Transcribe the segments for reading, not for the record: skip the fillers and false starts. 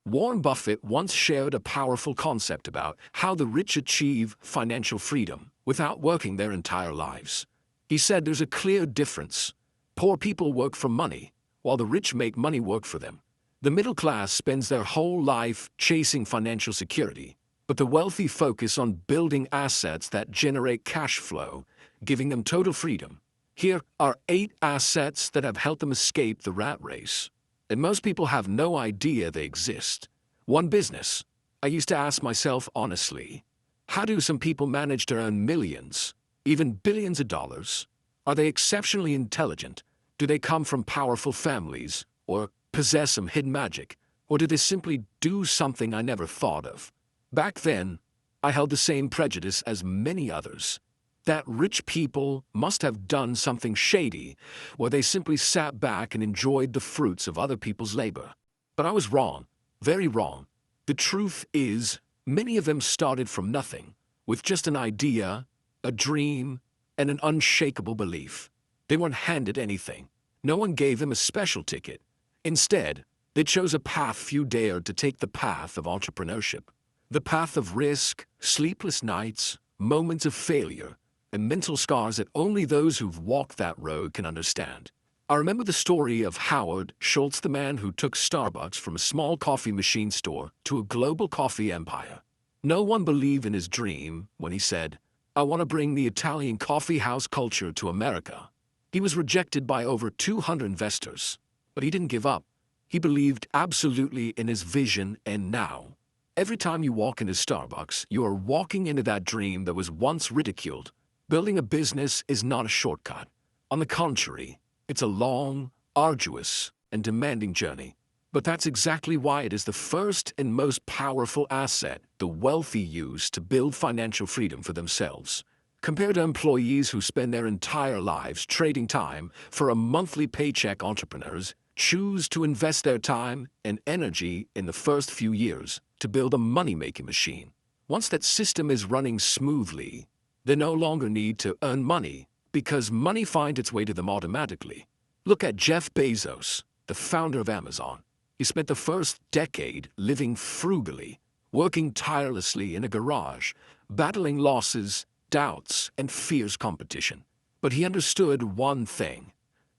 Warren Buffett once shared a powerful concept about how the rich achieve financial freedom without working their entire lives. He said there's a clear difference. Poor people work for money, while the rich make money work for them. The middle class spends their whole life chasing financial security, but the wealthy focus on building assets that generate cash flow, giving them total freedom. Here are 8 assets that have helped them escape the rat race. And most people have no idea they exist. 1. Business. I used to ask myself honestly, how do some people manage to earn millions, even billions of dollars? Are they exceptionally intelligent? Do they come from powerful families, or possess some hidden magic? Or do they simply do something I never thought of? Back then, I held the same prejudice as many others, that rich people must have done something shady, where they simply sat back and enjoyed the fruits of other people's labor. But I was wrong, very wrong. The truth is, many of them started from nothing, with just an idea, a dream, and an unshakable belief. They weren't handed anything. No one gave them a special ticket. Instead, they chose a path few dared to take, the path of entrepreneurship. The path of risk, sleepless nights, moments of failure, and mental scars that only those who've walked that road can understand. I remember the story of Howard Schultz, the man who took Starbucks from a small coffee machine store to a global coffee empire. No one believed in his dream when he said, "I want to bring the Italian coffee house culture to America." He was rejected by over 200 investors, but he didn't give up. He believed absolutely in his vision, and now, every time you walk into Starbucks, you are walking into that dream that was once ridiculed. Building a business is not a shortcut. On the contrary, it's a long, arduous, and demanding journey. But that's exactly why it is the first and most powerful asset the wealthy use to build financial freedom for themselves. Compared to employees who spend their entire lives trading time for a monthly paycheck, entrepreneurs choose to invest their time and energy in the first few years to build a money-making machine. Once that system is running smoothly, they no longer need to earn money, because money finds its way to them automatically. Look at Jeff Bezos, the founder of Amazon. He spent the first decade living frugally, working tirelessly in a garage, battling losses, doubts, and fierce competition. But he understood one thing.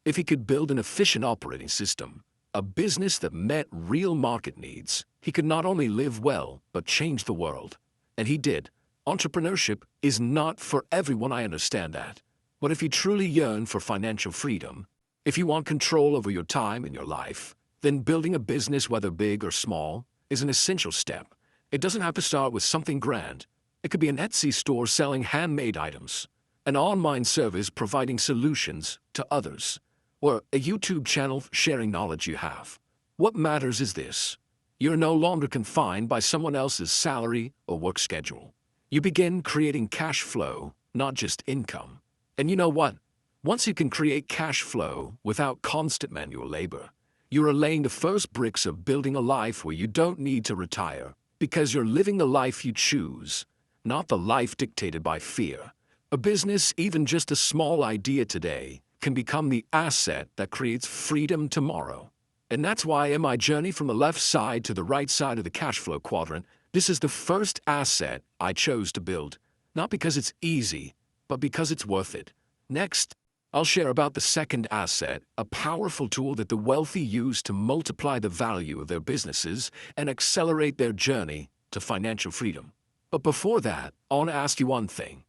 If he could build an efficient operating system, a business that met real market needs, he could not only live well, but change the world. And he did. Entrepreneurship is not for everyone, I understand that. But if you truly yearn for financial freedom, if you want control over your time and your life, then building a business, whether big or small, is an essential step. It doesn't have to start with something grand. It could be an Etsy store selling handmade items, an online service providing solutions to others, or a YouTube channel sharing knowledge you have. What matters is this: you're no longer confined by someone else's salary or work schedule. You begin creating cash flow, not just income. And you know what? Once you can create cash flow without constant manual labor, you are laying the first bricks of building a life where you don't need to retire, because you're living the life you choose, not the life dictated by fear. A business, even just a small idea today, can become the asset that creates freedom tomorrow. And that's why in my journey from the left side to the right side of the cash flow quadrant, this is the first asset I chose to build, not because it's easy, but because it's worth it. Next, I'll share about the second asset, a powerful tool that the wealthy use to multiply the value of their businesses and accelerate their journey to financial freedom. But before that, I want to ask you one thing.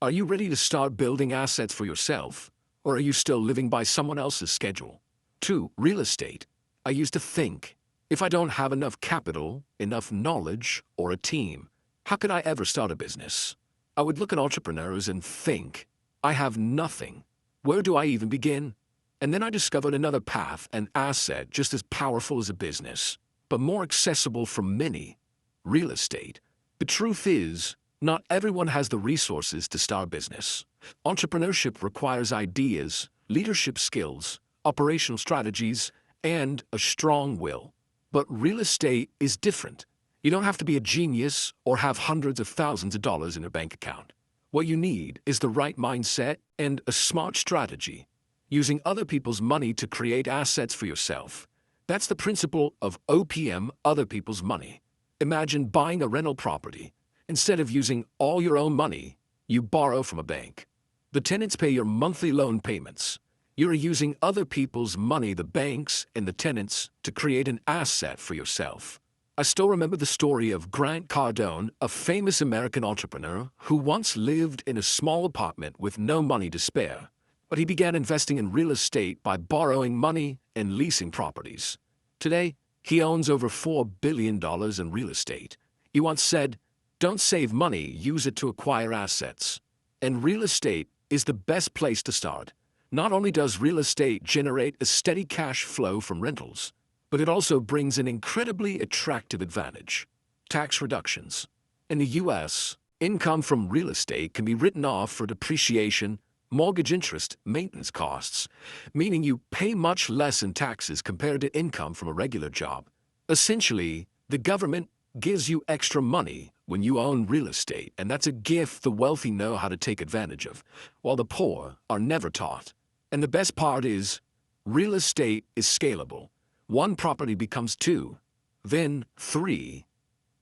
Are you ready to start building assets for yourself, or are you still living by someone else's schedule? 2. Real estate. I used to think, if I don't have enough capital, enough knowledge, or a team, how could I ever start a business? I would look at entrepreneurs and think, I have nothing. Where do I even begin? And then I discovered another path, an asset just as powerful as a business, but more accessible for many: real estate. The truth is, not everyone has the resources to start a business. Entrepreneurship requires ideas, leadership skills, operational strategies, and a strong will. But real estate is different. You don't have to be a genius or have hundreds of thousands of dollars in your bank account. What you need is the right mindset and a smart strategy. Using other people's money to create assets for yourself. That's the principle of OPM, other people's money. Imagine buying a rental property. Instead of using all your own money, you borrow from a bank. The tenants pay your monthly loan payments. You're using other people's money, the banks and the tenants, to create an asset for yourself. I still remember the story of Grant Cardone, a famous American entrepreneur who once lived in a small apartment with no money to spare. But he began investing in real estate by borrowing money and leasing properties. Today, he owns over $4 billion in real estate. He once said, "Don't save money, use it to acquire assets." And real estate is the best place to start. Not only does real estate generate a steady cash flow from rentals, but it also brings an incredibly attractive advantage: tax reductions. In the U.S., income from real estate can be written off for depreciation, mortgage interest, maintenance costs, meaning you pay much less in taxes compared to income from a regular job. Essentially, the government gives you extra money when you own real estate, and that's a gift the wealthy know how to take advantage of, while the poor are never taught. And the best part is, real estate is scalable. One property becomes 2, then 3,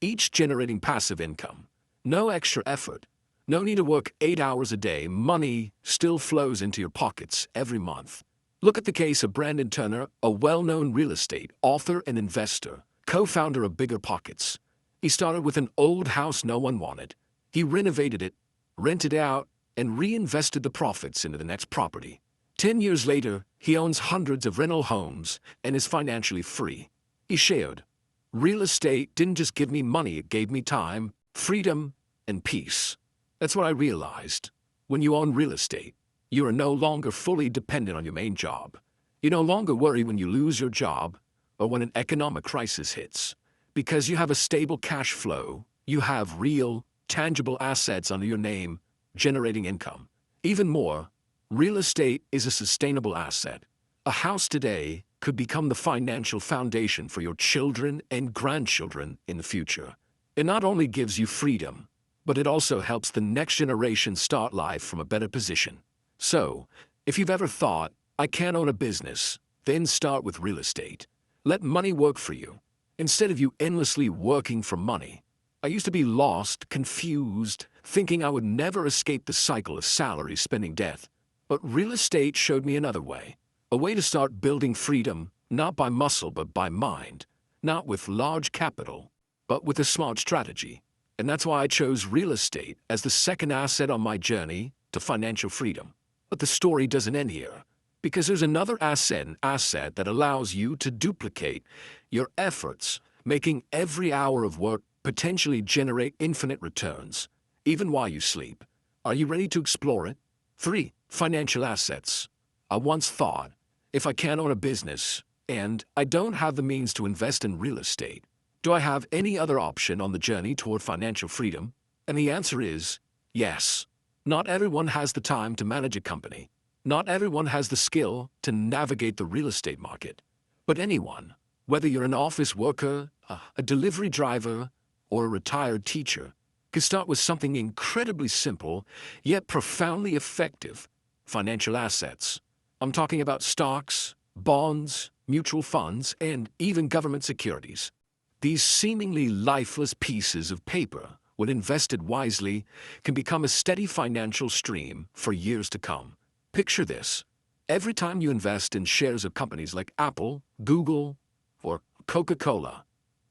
each generating passive income. No extra effort. No need to work 8 hours a day. Money still flows into your pockets every month. Look at the case of Brandon Turner, a well-known real estate author and investor, co-founder of Bigger Pockets. He started with an old house no one wanted. He renovated it, rented it out, and reinvested the profits into the next property. 10 years later, he owns hundreds of rental homes and is financially free. He shared, "Real estate didn't just give me money, it gave me time, freedom, and peace." That's what I realized. When you own real estate, you are no longer fully dependent on your main job. You no longer worry when you lose your job or when an economic crisis hits. Because you have a stable cash flow, you have real, tangible assets under your name, generating income. Even more, real estate is a sustainable asset. A house today could become the financial foundation for your children and grandchildren in the future. It not only gives you freedom, but it also helps the next generation start life from a better position. So, if you've ever thought, "I can't own a business," then start with real estate. Let money work for you, instead of you endlessly working for money. I used to be lost, confused, thinking I would never escape the cycle of salary, spending, death. But real estate showed me another way. A way to start building freedom, not by muscle but by mind. Not with large capital, but with a smart strategy. And that's why I chose real estate as the second asset on my journey to financial freedom. But the story doesn't end here, because there's another asset that allows you to duplicate your efforts, making every hour of work potentially generate infinite returns, even while you sleep. Are you ready to explore it? 3. Financial assets. I once thought, if I can't own a business, and I don't have the means to invest in real estate, do I have any other option on the journey toward financial freedom? And the answer is yes. Not everyone has the time to manage a company. Not everyone has the skill to navigate the real estate market. But anyone, whether you're an office worker, a delivery driver, or a retired teacher, can start with something incredibly simple, yet profoundly effective: financial assets. I'm talking about stocks, bonds, mutual funds, and even government securities. These seemingly lifeless pieces of paper, when invested wisely, can become a steady financial stream for years to come. Picture this. Every time you invest in shares of companies like Apple, Google, or Coca-Cola,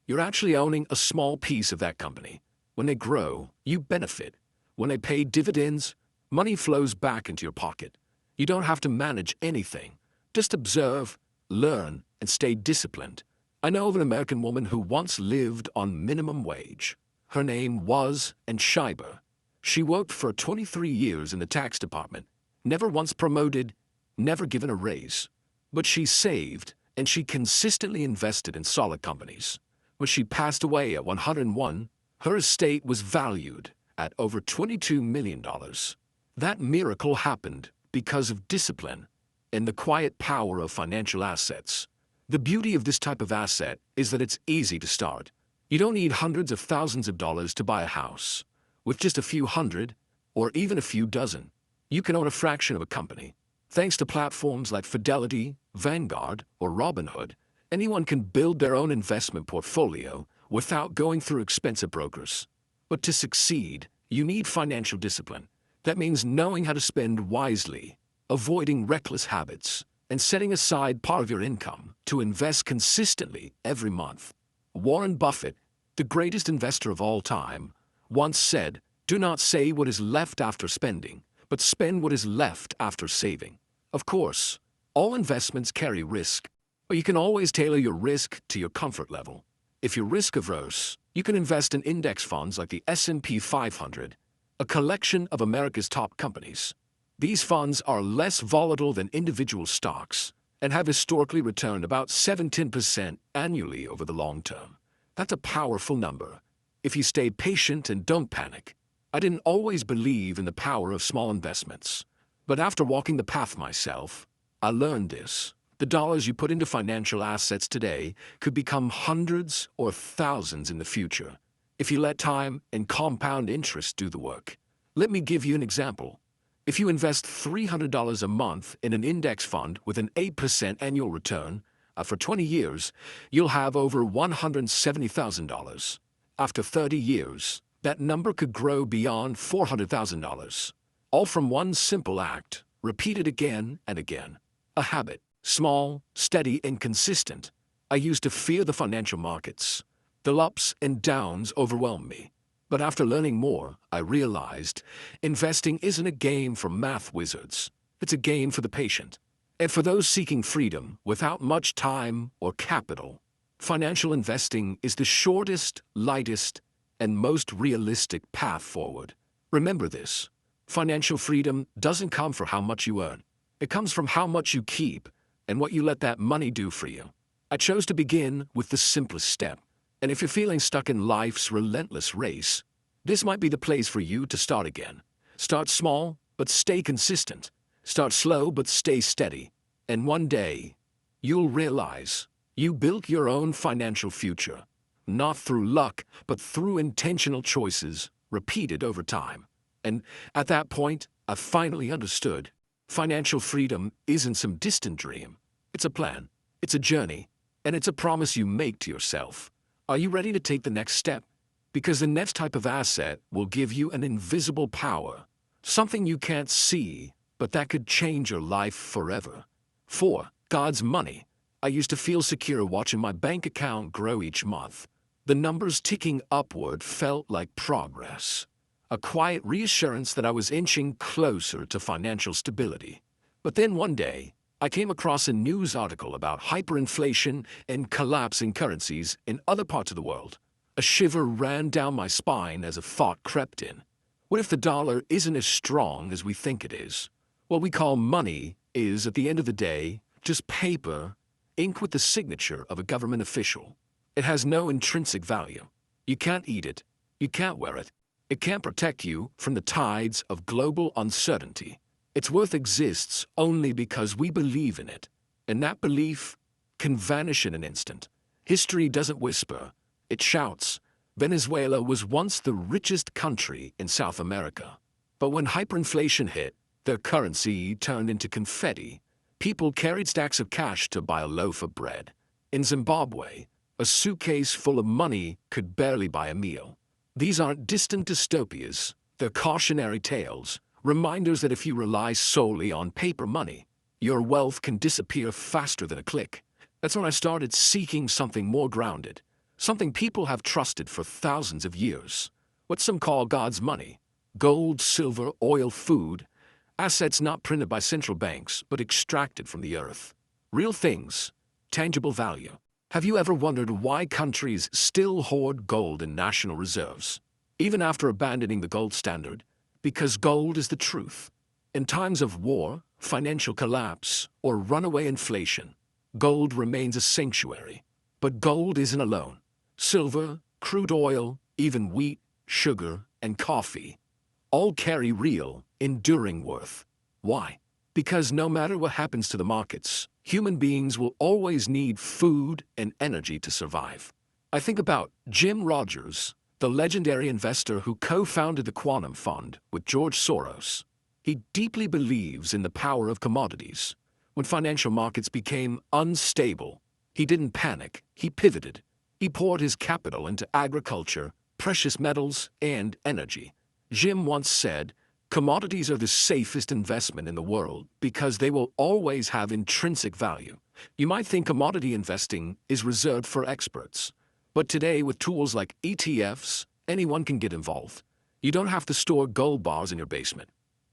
you're actually owning a small piece of that company. When they grow, you benefit. When they pay dividends, money flows back into your pocket. You don't have to manage anything. Just observe, learn, and stay disciplined. I know of an American woman who once lived on minimum wage. Her name was Ann Scheiber. She worked for 23 years in the tax department, never once promoted, never given a raise. But she saved, and she consistently invested in solid companies. When she passed away at 101, her estate was valued at over $22 million. That miracle happened because of discipline and the quiet power of financial assets. The beauty of this type of asset is that it's easy to start. You don't need hundreds of thousands of dollars to buy a house. With just a few hundred, or even a few dozen, you can own a fraction of a company. Thanks to platforms like Fidelity, Vanguard, or Robinhood, Anyone can build their own investment portfolio without going through expensive brokers. But to succeed, you need financial discipline. That means knowing how to spend wisely, avoiding reckless habits, and setting aside part of your income to invest consistently every month. Warren Buffett, the greatest investor of all time, once said, "Do not say what is left after spending, but spend what is left after saving." Of course, all investments carry risk, but you can always tailor your risk to your comfort level. If you're risk-averse, you can invest in index funds like the S&P 500, a collection of America's top companies. These funds are less volatile than individual stocks and have historically returned about 17% annually over the long term. That's a powerful number. If you stay patient and don't panic. I didn't always believe in the power of small investments, but after walking the path myself, I learned this. The dollars you put into financial assets today could become hundreds or thousands in the future, if you let time and compound interest do the work. Let me give you an example. If you invest $300 a month in an index fund with an 8% annual return, for 20 years, you'll have over $170,000. After 30 years, that number could grow beyond $400,000. All from one simple act, repeated again and again. A habit, small, steady, and consistent. I used to fear the financial markets. The ups and downs overwhelmed me. But after learning more, I realized investing isn't a game for math wizards. It's a game for the patient. And for those seeking freedom without much time or capital, financial investing is the shortest, lightest, and most realistic path forward. Remember this. Financial freedom doesn't come from how much you earn. It comes from how much you keep and what you let that money do for you. I chose to begin with the simplest step. And if you're feeling stuck in life's relentless race, this might be the place for you to start again. Start small, but stay consistent. Start slow, but stay steady. And one day, you'll realize you built your own financial future, not through luck, but through intentional choices repeated over time. And at that point, I finally understood. Financial freedom isn't some distant dream. It's a plan, it's a journey, and it's a promise you make to yourself. Are you ready to take the next step? Because the next type of asset will give you an invisible power, something you can't see, but that could change your life forever. 4. God's money. I used to feel secure watching my bank account grow each month. The numbers ticking upward felt like progress. A quiet reassurance that I was inching closer to financial stability. But then one day, I came across a news article about hyperinflation and collapsing currencies in other parts of the world. A shiver ran down my spine as a thought crept in. What if the dollar isn't as strong as we think it is? What we call money is, at the end of the day, just paper, ink with the signature of a government official. It has no intrinsic value. You can't eat it. You can't wear it. It can't protect you from the tides of global uncertainty. Its worth exists only because we believe in it, and that belief can vanish in an instant. History doesn't whisper, it shouts. Venezuela was once the richest country in South America. But when hyperinflation hit, their currency turned into confetti. People carried stacks of cash to buy a loaf of bread. In Zimbabwe, a suitcase full of money could barely buy a meal. These aren't distant dystopias, they're cautionary tales. Reminders that if you rely solely on paper money, your wealth can disappear faster than a click. That's when I started seeking something more grounded, something people have trusted for thousands of years. What some call God's money. Gold, silver, oil, food, assets not printed by central banks but extracted from the earth. Real things, tangible value. Have you ever wondered why countries still hoard gold in national reserves, even after abandoning the gold standard? Because gold is the truth. In times of war, financial collapse, or runaway inflation, gold remains a sanctuary. But gold isn't alone. Silver, crude oil, even wheat, sugar, and coffee all carry real, enduring worth. Why? Because no matter what happens to the markets, human beings will always need food and energy to survive. I think about Jim Rogers, the legendary investor who co-founded the Quantum Fund with George Soros. He deeply believes in the power of commodities. When financial markets became unstable, He didn't panic, he pivoted. He poured his capital into agriculture, precious metals, and energy. Jim once said, "Commodities are the safest investment in the world because they will always have intrinsic value." You might think commodity investing is reserved for experts, but today with tools like ETFs, anyone can get involved. You don't have to store gold bars in your basement.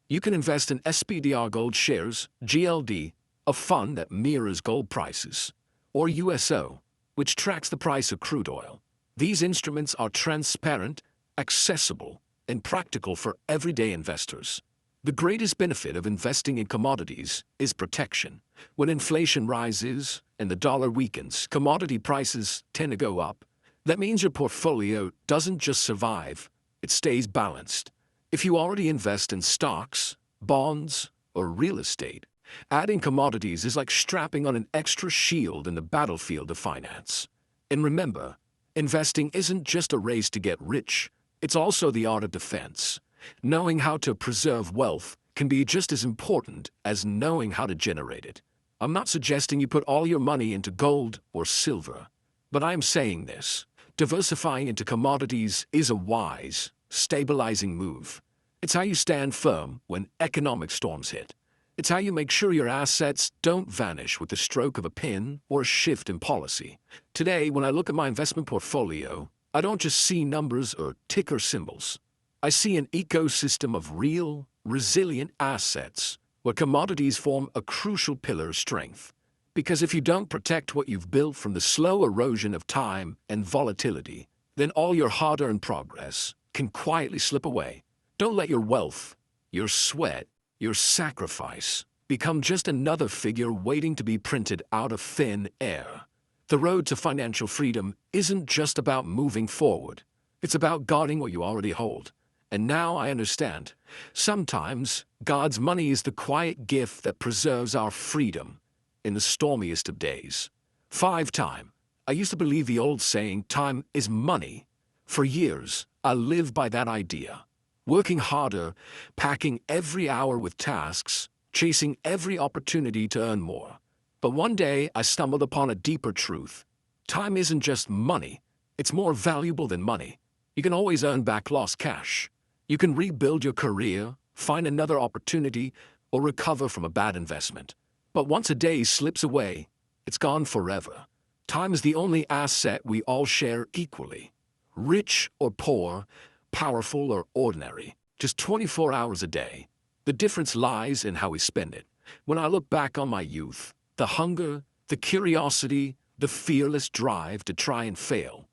You can invest in SPDR Gold Shares, GLD, a fund that mirrors gold prices, or USO, which tracks the price of crude oil. These instruments are transparent, accessible, and practical for everyday investors. The greatest benefit of investing in commodities is protection. When inflation rises and the dollar weakens, commodity prices tend to go up. That means your portfolio doesn't just survive, it stays balanced. If you already invest in stocks, bonds, or real estate, adding commodities is like strapping on an extra shield in the battlefield of finance. And remember, investing isn't just a race to get rich, it's also the art of defense. Knowing how to preserve wealth can be just as important as knowing how to generate it. I'm not suggesting you put all your money into gold or silver, but I am saying this: diversifying into commodities is a wise, stabilizing move. It's how you stand firm when economic storms hit. It's how you make sure your assets don't vanish with the stroke of a pen or a shift in policy. Today, when I look at my investment portfolio, I don't just see numbers or ticker symbols. I see an ecosystem of real, resilient assets where commodities form a crucial pillar of strength. Because if you don't protect what you've built from the slow erosion of time and volatility, then all your hard-earned progress can quietly slip away. Don't let your wealth, your sweat, your sacrifice become just another figure waiting to be printed out of thin air. The road to financial freedom isn't just about moving forward. It's about guarding what you already hold. And now I understand. Sometimes God's money is the quiet gift that preserves our freedom in the stormiest of days. 5 time. I used to believe the old saying, "Time is money." For years, I lived by that idea. Working harder, packing every hour with tasks, chasing every opportunity to earn more. But one day I stumbled upon a deeper truth. Time isn't just money. It's more valuable than money. You can always earn back lost cash. You can rebuild your career, find another opportunity, or recover from a bad investment. But once a day slips away, it's gone forever. Time is the only asset we all share equally. Rich or poor, powerful or ordinary, just 24 hours a day. The difference lies in how we spend it. When I look back on my youth, the hunger, the curiosity, the fearless drive to try and fail,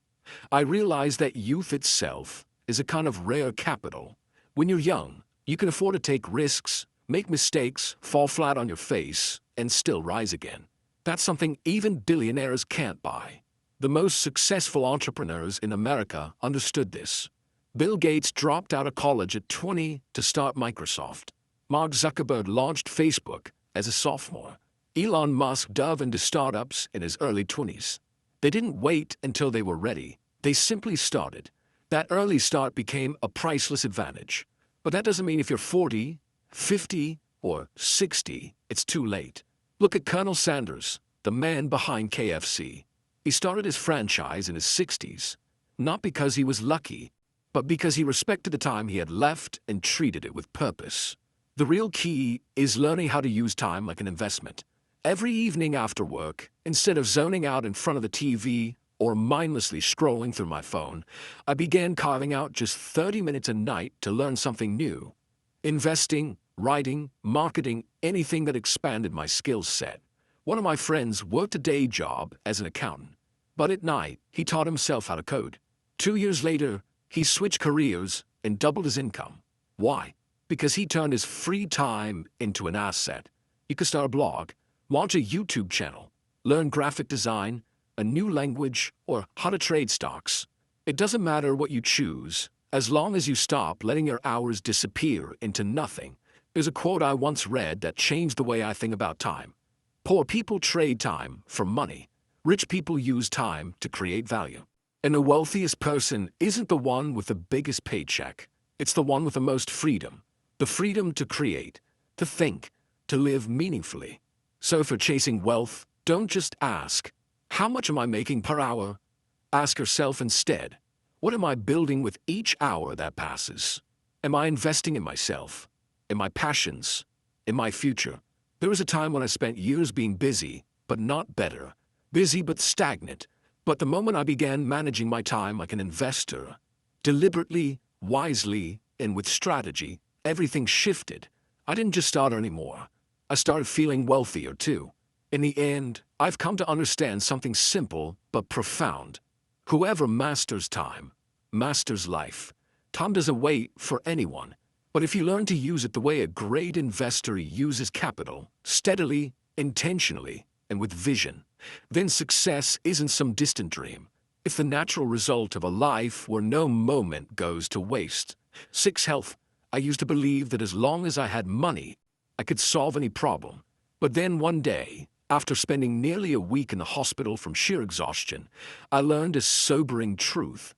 I realize that youth itself is a kind of rare capital. When you're young, you can afford to take risks, make mistakes, fall flat on your face, and still rise again. That's something even billionaires can't buy. The most successful entrepreneurs in America understood this. Bill Gates dropped out of college at 20 to start Microsoft. Mark Zuckerberg launched Facebook as a sophomore. Elon Musk dove into startups in his early 20s. They didn't wait until they were ready. They simply started. That early start became a priceless advantage. But that doesn't mean if you're 40, 50, or 60, it's too late. Look at Colonel Sanders, the man behind KFC. He started his franchise in his 60s, not because he was lucky, but because he respected the time he had left and treated it with purpose. The real key is learning how to use time like an investment. Every evening after work, instead of zoning out in front of the TV or mindlessly scrolling through my phone, I began carving out just 30 minutes a night to learn something new. Investing, writing, marketing, anything that expanded my skill set. One of my friends worked a day job as an accountant, but at night he taught himself how to code. 2 years later, he switched careers and doubled his income. Why? Because he turned his free time into an asset. You could start a blog, launch a YouTube channel, learn graphic design, a new language, or how to trade stocks. It doesn't matter what you choose, as long as you stop letting your hours disappear into nothing. There's a quote I once read that changed the way I think about time. Poor people trade time for money. Rich people use time to create value. And the wealthiest person isn't the one with the biggest paycheck. It's the one with the most freedom. The freedom to create, to think, to live meaningfully. So if you're chasing wealth, don't just ask, How much am I making per hour? Ask yourself instead, what am I building with each hour that passes? Am I investing in myself, in my passions, in my future? There was a time when I spent years being busy, but not better. Busy but stagnant. But the moment I began managing my time like an investor, deliberately, wisely, and with strategy, everything shifted. I didn't just start earning more. I started feeling wealthier too. In the end, I've come to understand something simple but profound. Whoever masters time, masters life. Time doesn't wait for anyone. But if you learn to use it the way a great investor uses capital, steadily, intentionally, and with vision, then success isn't some distant dream. It's the natural result of a life where no moment goes to waste. 6. Health. I used to believe that as long as I had money, I could solve any problem. But then one day, after spending nearly a week in the hospital from sheer exhaustion, I learned a sobering truth.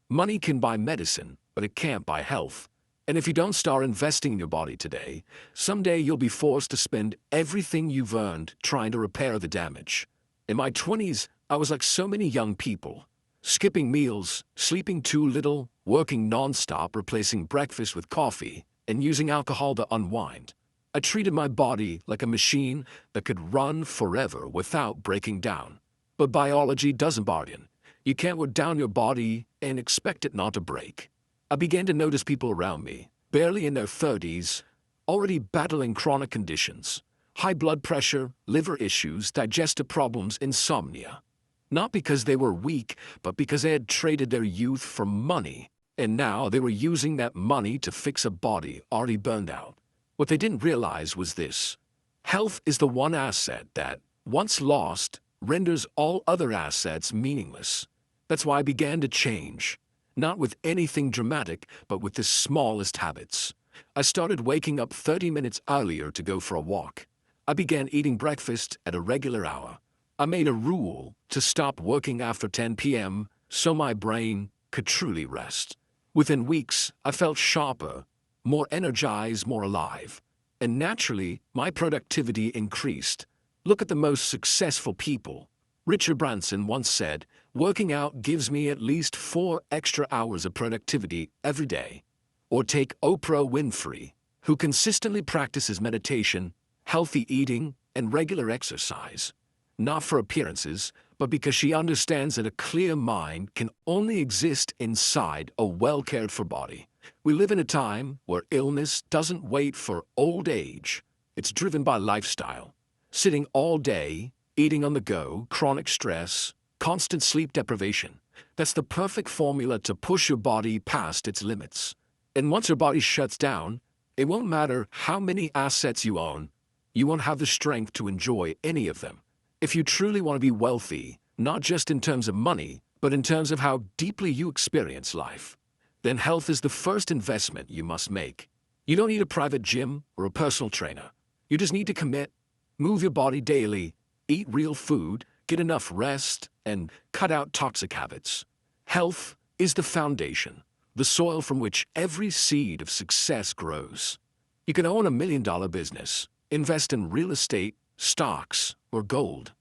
Money can buy medicine, but it can't buy health. And if you don't start investing in your body today, someday you'll be forced to spend everything you've earned trying to repair the damage. In my 20s, I was like so many young people, skipping meals, sleeping too little, working non-stop, replacing breakfast with coffee, and using alcohol to unwind. I treated my body like a machine that could run forever without breaking down. But biology doesn't bargain. You can't wear down your body and expect it not to break. I began to notice people around me, barely in their 30s, already battling chronic conditions. High blood pressure, liver issues, digestive problems, insomnia. Not because they were weak, but because they had traded their youth for money. And now they were using that money to fix a body already burned out. What they didn't realize was this. Health is the one asset that, once lost, renders all other assets meaningless. That's why I began to change. Not with anything dramatic, but with the smallest habits. I started waking up 30 minutes earlier to go for a walk. I began eating breakfast at a regular hour. I made a rule to stop working after 10 p.m. so my brain could truly rest. Within weeks, I felt sharper, more energized, more alive. And naturally, my productivity increased. Look at the most successful people. Richard Branson once said, "Working out gives me at least 4 extra hours of productivity every day." Or take Oprah Winfrey, who consistently practices meditation, healthy eating, and regular exercise. Not for appearances, but because she understands that a clear mind can only exist inside a well-cared-for body. We live in a time where illness doesn't wait for old age. It's driven by lifestyle. Sitting all day, eating on the go, chronic stress, constant sleep deprivation. That's the perfect formula to push your body past its limits. And once your body shuts down, it won't matter how many assets you own. You won't have the strength to enjoy any of them. If you truly want to be wealthy, not just in terms of money, but in terms of how deeply you experience life, then health is the first investment you must make. You don't need a private gym or a personal trainer. You just need to commit, move your body daily, eat real food, get enough rest, and cut out toxic habits. Health is the foundation, the soil from which every seed of success grows. You can own $1 million business, invest in real estate, stocks, or gold.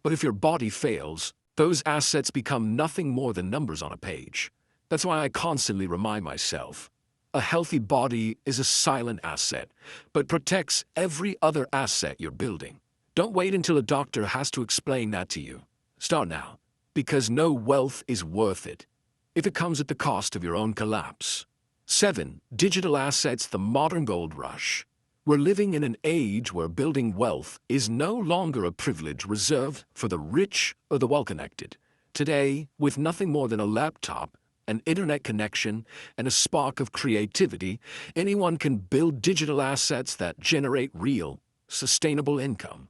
But if your body fails, those assets become nothing more than numbers on a page. That's why I constantly remind myself, a healthy body is a silent asset, but protects every other asset you're building. Don't wait until a doctor has to explain that to you. Start now, because no wealth is worth it if it comes at the cost of your own collapse. 7. Digital assets, the modern gold rush. We're living in an age where building wealth is no longer a privilege reserved for the rich or the well-connected. Today, with nothing more than a laptop, an internet connection, and a spark of creativity, anyone can build digital assets that generate real, sustainable income,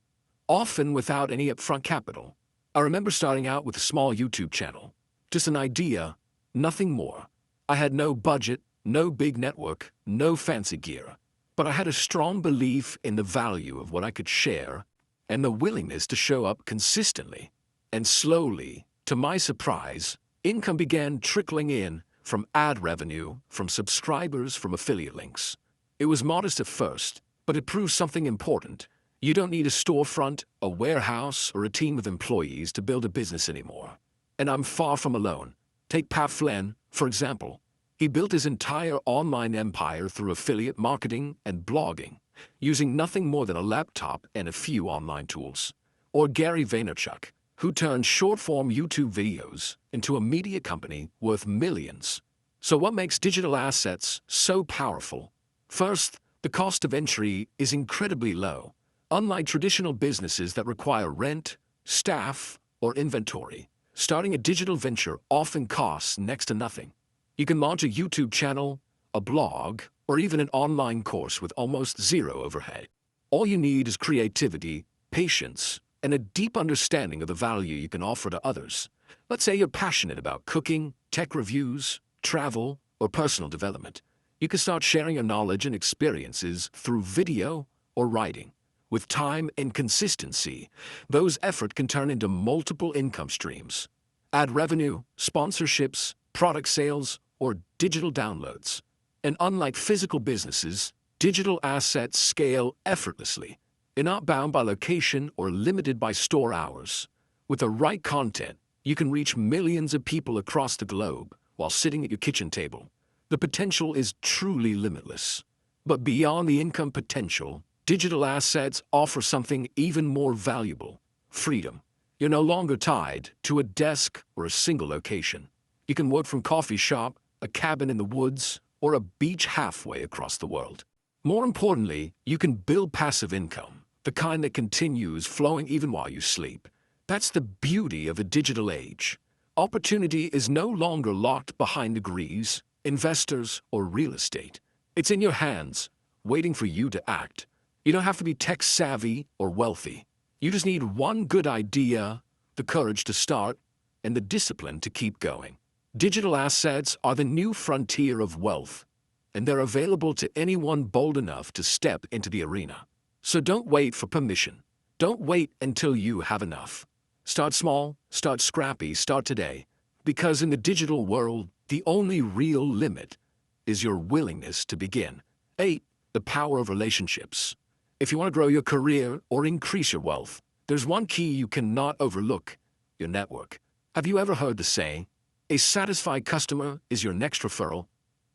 often without any upfront capital. I remember starting out with a small YouTube channel, just an idea, nothing more. I had no budget, no big network, no fancy gear. But I had a strong belief in the value of what I could share and the willingness to show up consistently. And slowly, to my surprise, income began trickling in from ad revenue, from subscribers, from affiliate links. It was modest at first, but it proved something important. You don't need a storefront, a warehouse, or a team of employees to build a business anymore. And I'm far from alone. Take Pat Flynn, for example. He built his entire online empire through affiliate marketing and blogging, using nothing more than a laptop and a few online tools. Or Gary Vaynerchuk, who turned short-form YouTube videos into a media company worth millions. So what makes digital assets so powerful? First, the cost of entry is incredibly low. Unlike traditional businesses that require rent, staff, or inventory, starting a digital venture often costs next to nothing. You can launch a YouTube channel, a blog, or even an online course with almost zero overhead. All you need is creativity, patience, and a deep understanding of the value you can offer to others. Let's say you're passionate about cooking, tech reviews, travel, or personal development. You can start sharing your knowledge and experiences through video or writing. With time and consistency, those efforts can turn into multiple income streams. Ad revenue, sponsorships, product sales, or digital downloads. And unlike physical businesses, digital assets scale effortlessly. You're not bound by location or limited by store hours. With the right content, you can reach millions of people across the globe while sitting at your kitchen table. The potential is truly limitless. But beyond the income potential, digital assets offer something even more valuable: freedom. You're no longer tied to a desk or a single location. You can work from a coffee shop, a cabin in the woods, or a beach halfway across the world. More importantly, you can build passive income, the kind that continues flowing even while you sleep. That's the beauty of a digital age. Opportunity is no longer locked behind degrees, investors, or real estate. It's in your hands, waiting for you to act. You don't have to be tech-savvy or wealthy. You just need one good idea, the courage to start, and the discipline to keep going. Digital assets are the new frontier of wealth, and they're available to anyone bold enough to step into the arena. So don't wait for permission. Don't wait until you have enough. Start small, start scrappy, start today. Because in the digital world, the only real limit is your willingness to begin. 8. The power of relationships. If you want to grow your career or increase your wealth, there's one key you cannot overlook: your network. Have you ever heard the saying, "A satisfied customer is your next referral"?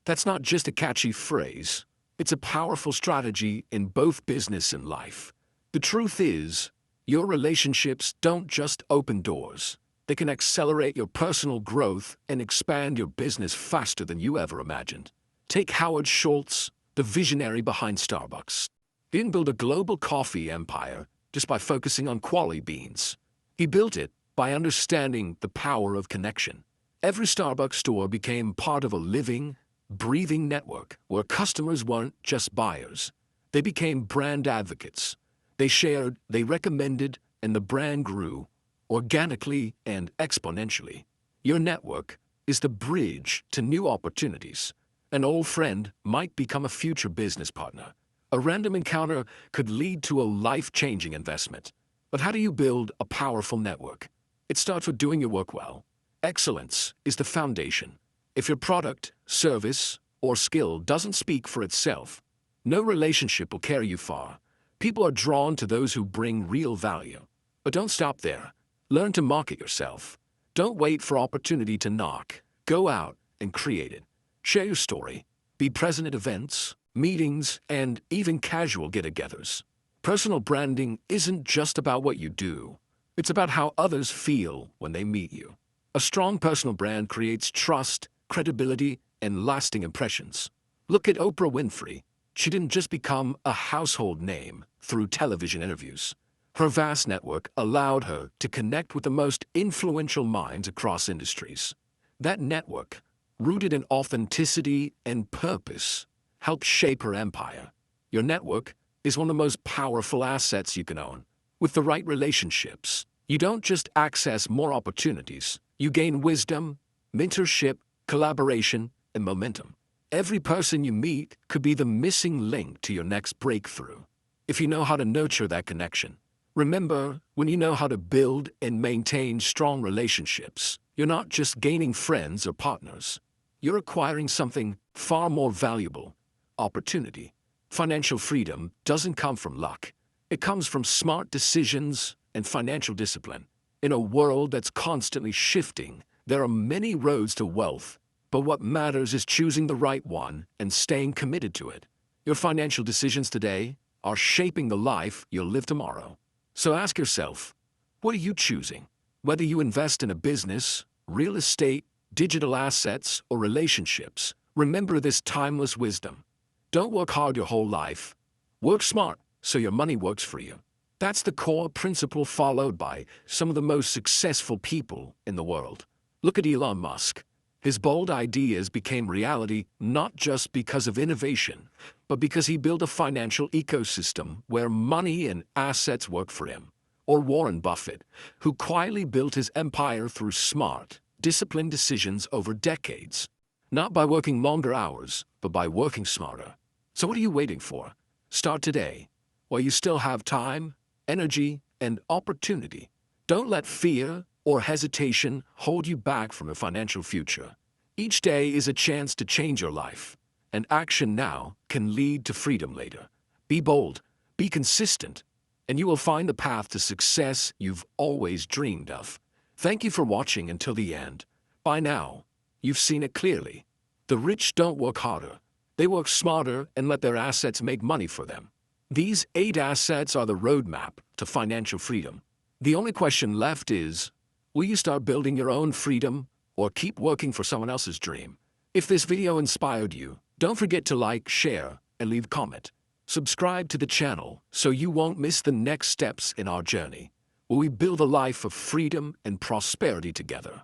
That's not just a catchy phrase. It's a powerful strategy in both business and life. The truth is, your relationships don't just open doors. They can accelerate your personal growth and expand your business faster than you ever imagined. Take Howard Schultz, the visionary behind Starbucks. He didn't build a global coffee empire just by focusing on quality beans. He built it by understanding the power of connection. Every Starbucks store became part of a living, breathing network where customers weren't just buyers. They became brand advocates. They shared, they recommended, and the brand grew organically and exponentially. Your network is the bridge to new opportunities. An old friend might become a future business partner. A random encounter could lead to a life-changing investment. But how do you build a powerful network? It starts with doing your work well. Excellence is the foundation. If your product, service, or skill doesn't speak for itself, no relationship will carry you far. People are drawn to those who bring real value. But don't stop there. Learn to market yourself. Don't wait for opportunity to knock. Go out and create it. Share your story. Be present at events, meetings, and even casual get-togethers. Personal branding isn't just about what you do. It's about how others feel when they meet you. A strong personal brand creates trust, credibility, and lasting impressions. Look at Oprah Winfrey. She didn't just become a household name through television interviews. Her vast network allowed her to connect with the most influential minds across industries. That network, rooted in authenticity and purpose, helped shape her empire. Your network is one of the most powerful assets you can own. With the right relationships, you don't just access more opportunities, you gain wisdom, mentorship, collaboration, and momentum. Every person you meet could be the missing link to your next breakthrough. If you know how to nurture that connection. Remember, when you know how to build and maintain strong relationships, you're not just gaining friends or partners. You're acquiring something far more valuable: opportunity. Financial freedom doesn't come from luck. It comes from smart decisions and financial discipline. In a world that's constantly shifting, there are many roads to wealth, but what matters is choosing the right one and staying committed to it. Your financial decisions today are shaping the life you'll live tomorrow. So ask yourself, what are you choosing? Whether you invest in a business, real estate, digital assets, or relationships, remember this timeless wisdom. Don't work hard your whole life. Work smart so your money works for you. That's the core principle followed by some of the most successful people in the world. Look at Elon Musk. His bold ideas became reality not just because of innovation, but because he built a financial ecosystem where money and assets work for him. Or Warren Buffett, who quietly built his empire through smart, disciplined decisions over decades. Not by working longer hours, but by working smarter. So what are you waiting for? Start today, while you still have time, energy, and opportunity. Don't let fear or hesitation hold you back from a financial future. Each day is a chance to change your life, and action now can lead to freedom later. Be bold, be consistent, and you will find the path to success you've always dreamed of. Thank you for watching until the end. By now, you've seen it clearly. The rich don't work harder. They work smarter and let their assets make money for them. These 8 assets are the roadmap to financial freedom. The only question left is, will you start building your own freedom or keep working for someone else's dream? If this video inspired you, don't forget to like, share, and leave a comment. Subscribe to the channel so you won't miss the next steps in our journey, where we build a life of freedom and prosperity together.